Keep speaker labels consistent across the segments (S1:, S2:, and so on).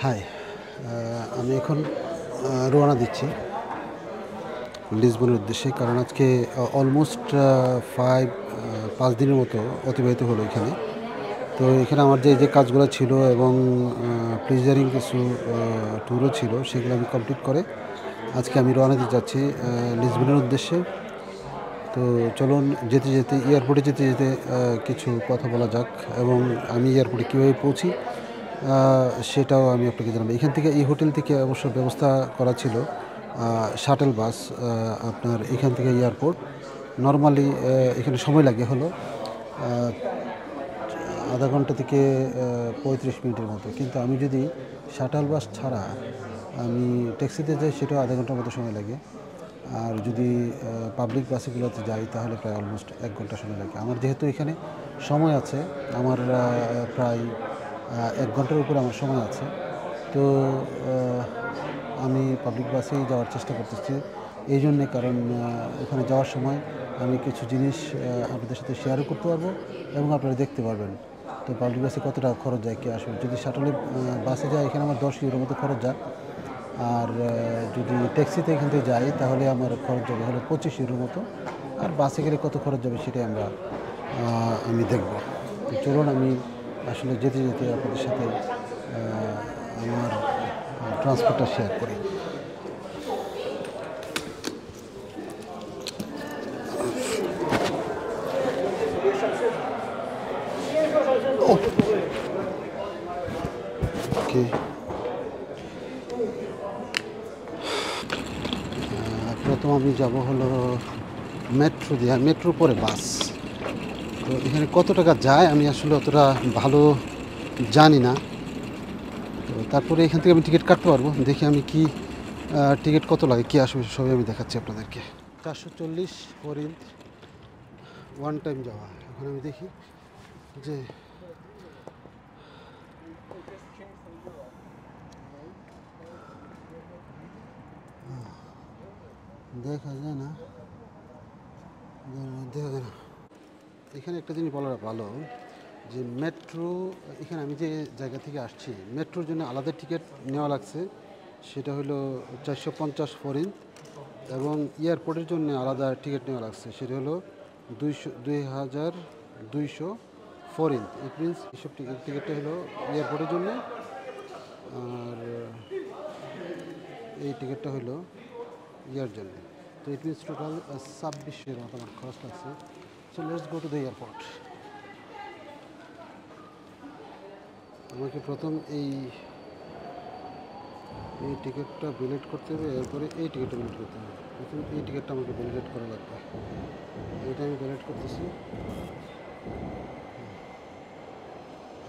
S1: High, আমি এখন রওনা দিচ্ছি লিসবনের উদ্দেশ্যে। কারণ আজকে অলমোস্ট ৫ দিনের মতো অতিবাহিত হলো এখানে। তো এখানে আমার যে কাজগুলো ছিল এবং প্লেজারিং কিছু ট্যুরও ছিল, সেগুলো আমি কমপ্লিট করে আজকে আমি রওনা দিতে যাচ্ছি লিসবনের উদ্দেশ্যে। তো চলুন, যেতে যেতে এয়ারপোর্টে যেতে যেতে কিছু কথা বলা যাক, এবং আমি এয়ারপোর্টে কীভাবে পৌঁছি সেটাও আমি আপনাকে জানাবো। এখান থেকে, এই হোটেল থেকে অবশ্য ব্যবস্থা করা ছিল শাটেল বাস। আপনার এখান থেকে এয়ারপোর্ট নর্মালি এখানে সময় লাগে হলো আধা ঘন্টা থেকে ৩৫ মিনিটের মতো। কিন্তু আমি যদি শাটাল বাস ছাড়া আমি ট্যাক্সিতে যাই, সেটাও আধা ঘন্টার মতো সময় লাগে। আর যদি পাবলিক বাসগুলোতে যাই তাহলে প্রায় অলমোস্ট ১ ঘন্টা সময় লাগে। আমার যেহেতু এখানে সময় আছে, আমার প্রায় ১ ঘন্টার উপরে আমার সময় আছে। তো আমি পাবলিক বাসেই যাওয়ার চেষ্টা করতেছি এই জন্যে, কারণ ওখানে যাওয়ার সময় আমি কিছু জিনিস আপনাদের সাথে শেয়ারও করতে পারবো এবং আপনারা দেখতে পারবেন। তো পাবলিক বাসে কত টাকা খরচ যায়, কে আসবে। যদি শাটলে বাসে যায়, এখানে আমার ১০ ইউরোর মতো খরচ যায়। আর যদি ট্যাক্সিতে এখান থেকে যাই তাহলে আমার খরচ যাবে হলো ২৫ ইউরোর মতো। আর বাসে গেলে কত খরচ যাবে সেটাই আমি দেখব। তো চলুন, আমি আসলে যেতে যেতে আপনাদের সাথে আমার ট্রান্সপোর্টটা শেয়ার করি। ওকে, প্রথম আমি যাব হলো মেট্রো দিয়ে, আর মেট্রো পরে বাস। তো এখানে কত টাকা যায় আমি আসলে অতটা ভালো জানি না। তো তারপরে এখান থেকে আমি টিকিট কাটতে পারবো। দেখি আমি কি টিকিট কত লাগে, কী আসবে, সবই আমি দেখাচ্ছি আপনাদেরকে। ৪৪০ ফরিন্থ ওয়ান টাইম যাওয়া। এখন আমি দেখি যে দেখা যায় না, দেখা যায় না। এখানে একটা জিনিস বলার ভালো, যে মেট্রো, এখানে আমি যে জায়গা থেকে আসছি, মেট্রোর জন্য আলাদা টিকিট নেওয়া লাগছে, সেটা হলো ৪৫০ ফরিন্থ। এবং এয়ারপোর্টের জন্য আলাদা টিকিট নেওয়া লাগছে, সেটা হলো ২,২০০ ফরিন্থ। ইট মিনস এসব টিকিটটা হলো এয়ারপোর্টের জন্য, আর এই টিকিটটা হলো ইয়ার জন্য। তো ইট মিনস টোটাল ২৬০০ মতো আমার খরচ লাগছে। So let's go to the airport. আমাকে প্রথম এই টিকিটটা ভ্যালিড করতে হবে, এরপরে এই টিকিটটা ভ্যালিড করতে হবে। প্রথম এই টিকিটটা আমাকে ভ্যালিডেট করা লাগবে। এইটা আমি ভ্যালিড করতেছি।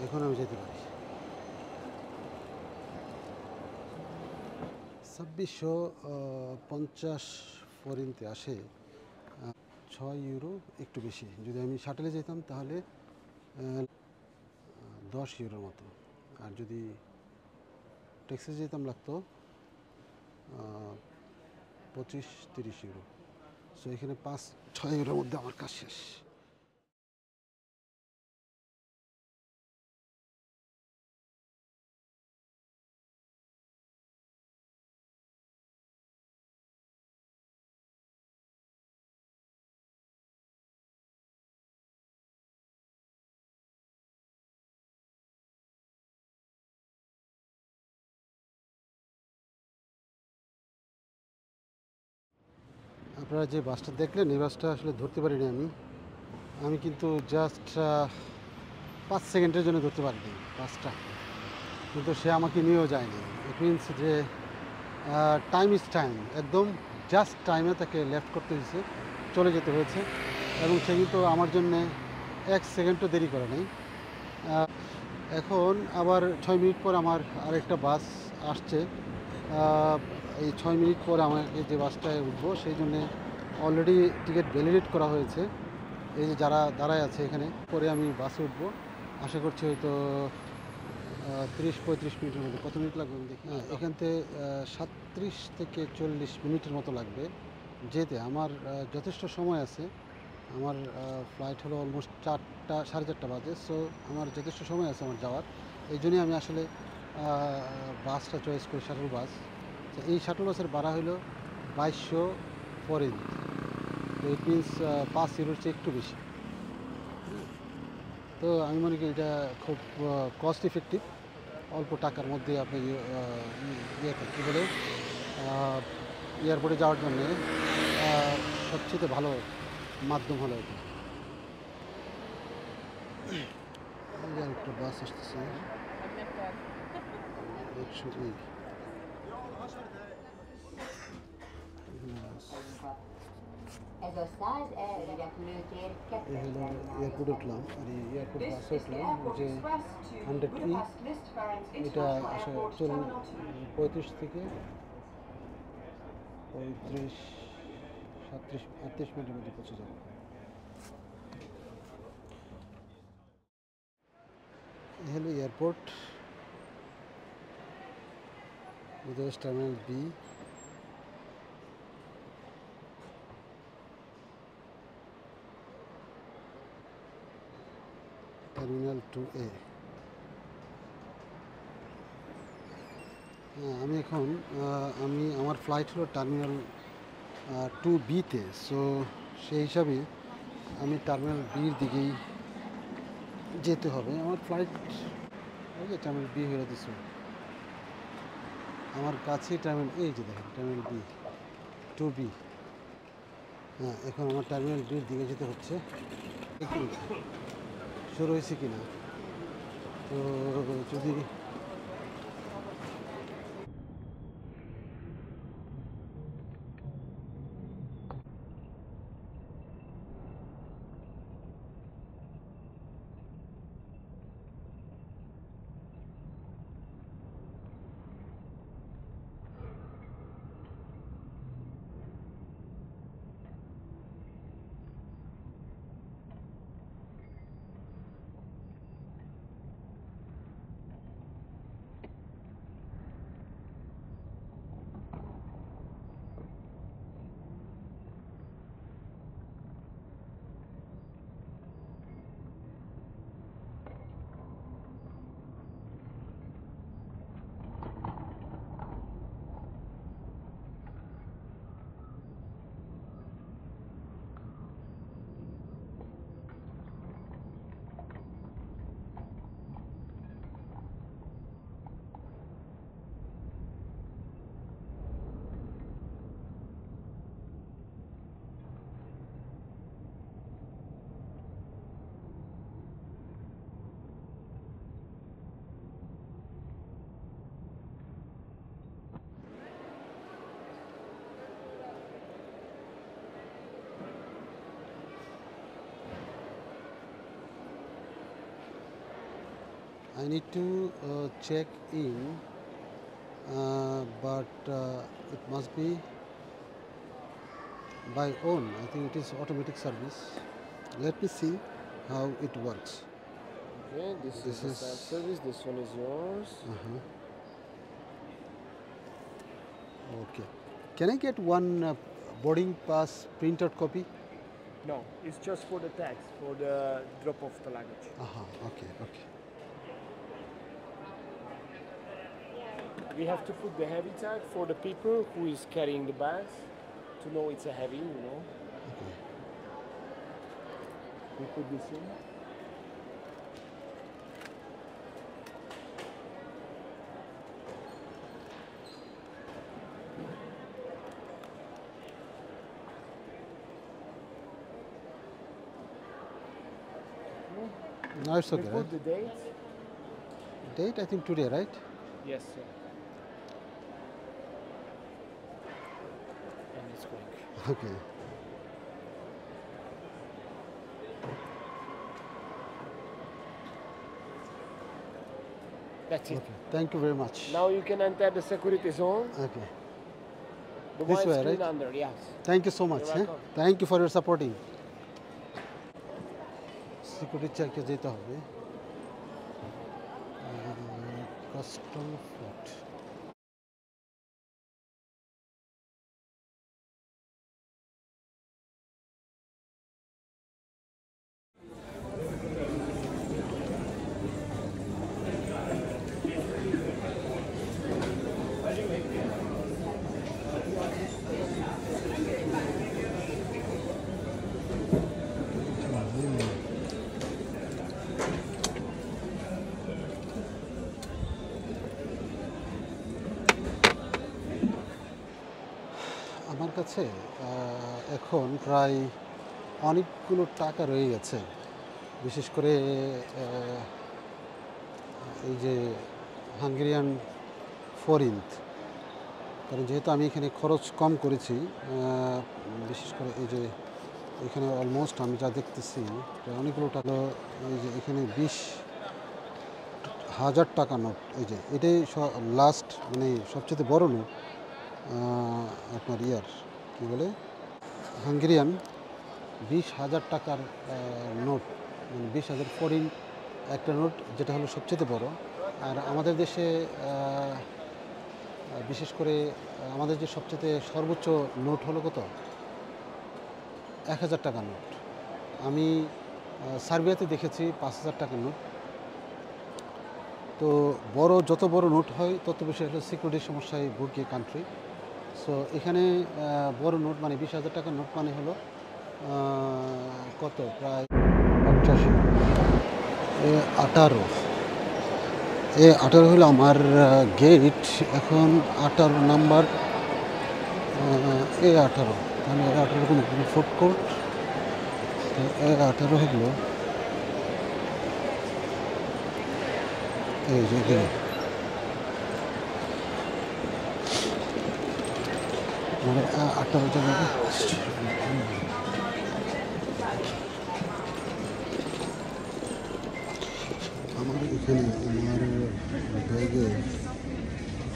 S1: এখন আমি যেতে পারি। ২৬৫০ ফরিন্থে আসে, ৬ ইউরো একটু বেশি। যদি আমি শাটেলে যেতাম তাহলে ১০ ইউরোর মতো। আর যদি ট্যাক্সি যেতাম লাগতো ২৫-৩০ ইউরো। সো এখানে ৫-৬ ইউরোর মধ্যে আমার কাজ শেষ। আপনারা যে বাসটা দেখলেন, এই বাসটা আসলে ধরতে পারিনি আমি। আমি কিন্তু জাস্ট ৫ সেকেন্ডের জন্য ধরতে পারিনি বাসটা, কিন্তু সে আমাকে নিয়েও যায়নি। ইট মিনস যে টাইম ইজ টাইম, একদম জাস্ট টাইমে তাকে লেফট করতে হয়েছে, চলে যেতে হয়েছে। এবং সে কিন্তু আমার জন্যে ১ সেকেন্ডও দেরি করে নেই। এখন আবার ৬ মিনিট পর আমার আরেকটা বাস আসছে। এই ৬ মিনিট পর আমাকে যে বাসটায় উঠবো, সেই জন্যে অলরেডি টিকিট ভ্যালিডেট করা হয়েছে। এই যে যারা দাঁড়ায় আছে এখানে, পরে আমি বাসে উঠবো। আশা করছি হয়তো ৩০-৩৫ মিনিটের মধ্যে। কত মিনিট লাগবে আমি দেখি। হ্যাঁ, এখান থেকে ৩৭ থেকে ৪০ মিনিটের মতো লাগবে যেতে। আমার যথেষ্ট সময় আছে। আমার ফ্লাইট হলো অলমোস্ট ৪টা, ৪:৩০ বাজে। সো আমার যথেষ্ট সময় আছে আমার যাওয়ার। এই জন্যই আমি আসলে বাসটা চয়েস করি, শাটল বাস। তো এই শাটল বাসের ভাড়া হলো 2200 ফরেন। তো ইট মিনস 5 ইউরোর চেয়ে একটু বেশি। তো আমি মনে করি এটা খুব কস্ট ইফেক্টিভ, অল্প টাকার মধ্যে আপনি কী বলে এয়ারপোর্টে যাওয়ার জন্যে সবচেয়ে ভালো মাধ্যম হলো এটা। একটা বাস আসতেছে 102। এয়ারপোর্ট উঠলাম, আর এই এয়ারপোর্ট বাসে উঠলাম যে 100E। এটা আসলে 35 থেকে 35, 37, 38 মিনিটের মধ্যে পৌঁছে যাবে। এই হলো এয়ারপোর্ট, বিদেশ টার্মিনাল বি। Terminal 2A। হ্যাঁ, আমি এখন আমার ফ্লাইট হলো টার্মিনাল 2Bতে। সো সেই হিসাবে আমি টার্মিনাল বির দিকেই যেতে হবে। আমার ফ্লাইট ওই যে টার্মিনাল বি হয়ে দিচ্ছে আমার কাছে। টার্মিনাল এই যে দেখেন টার্মিনাল বি 2B। হ্যাঁ, এখন আমার টার্মিনাল বির দিকে যেতে হচ্ছে। শুরু হয়েছে কিনা, তো যদি I need to check in, but it must be by own. I think it is automatic service. Let me see how it works.
S2: Okay, this is the self-service. This one is yours.
S1: Okay. Can I get one boarding pass printout copy?
S2: No, it's just for the tags, for the drop off the luggage.
S1: Okay, okay.
S2: We have to put the heavy tag for the people who is carrying the bags to know it's a heavy, you know.
S1: Okay.
S2: We put this in.
S1: Now it's
S2: We
S1: okay,
S2: put
S1: right?
S2: the date.
S1: Date, I think today, right?
S2: Yes, sir. And it's going.
S1: Okay.
S2: That's it.
S1: Okay. Thank you very much.
S2: Now you can enter the security zone.
S1: Okay.
S2: The
S1: This
S2: white
S1: way,
S2: screen
S1: right?
S2: under, yes.
S1: Thank you so much.
S2: You're welcome.
S1: Thank you for your supporting. Security চেকে যেতে হবে। Custom flight. কাছে এখন প্রায় অনেকগুলো টাকা রয়ে গেছে, বিশেষ করে এই যে হাঙ্গেরিয়ান ফরিন্থ। কারণ যেহেতু আমি এখানে খরচ কম করেছি, বিশেষ করে এই যে এখানে অলমোস্ট আমি যা দেখতেছি প্রায় অনেকগুলো টাকা। এই যে এখানে 20,000 টাকা নোট, এই যে এটাই লাস্ট মানে সবচেয়ে বড় নোট আপনার কী বলে হাঙ্গেরিয়ান 20,000 টাকার নোট, মানে 20,000 ফরিন একটা নোট, যেটা হলো সবচেয়ে বড়। আর আমাদের দেশে বিশেষ করে আমাদের যে সবচেয়ে সর্বোচ্চ নোট হলো কত, 1,000 টাকা নোট। আমি সার্বিয়াতে দেখেছি 5,000 টাকার নোট। তো যত বড় নোট হয় তত বেশি হলো সিকিউরিটির সমস্যায় ভুগে কান্ট্রি। সো এখানে বড় নোট মানে 20,000 টাকার নোট মানে হলো কত, প্রায় 88, 18 হলো আমার গেট। এখন 18 নাম্বার, 18 তাহলে 18 কোনো ফুড কোর্ট, 18 হলো এই যে মানে 18 জায়গায় আমার এখানে আমার ব্যাগে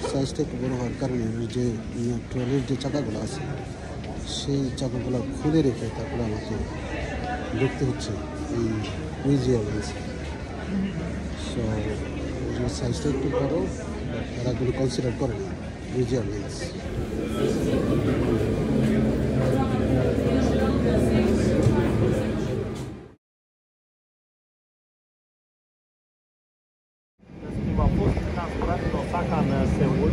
S1: সাইজটা একটু বড়ো হওয়ার কারণে যে ট্রলির যে চাকাগুলো আছে সেই চাকাগুলো খুলে রেখে তারপরে আমাকে ঢুকতে হচ্ছে এই মিউজিয়ামে। সো সাইজটা একটু বড়, তারা কোনো কনসিডার করে না museum lens.
S3: Uma força que está furando no saca na Seul.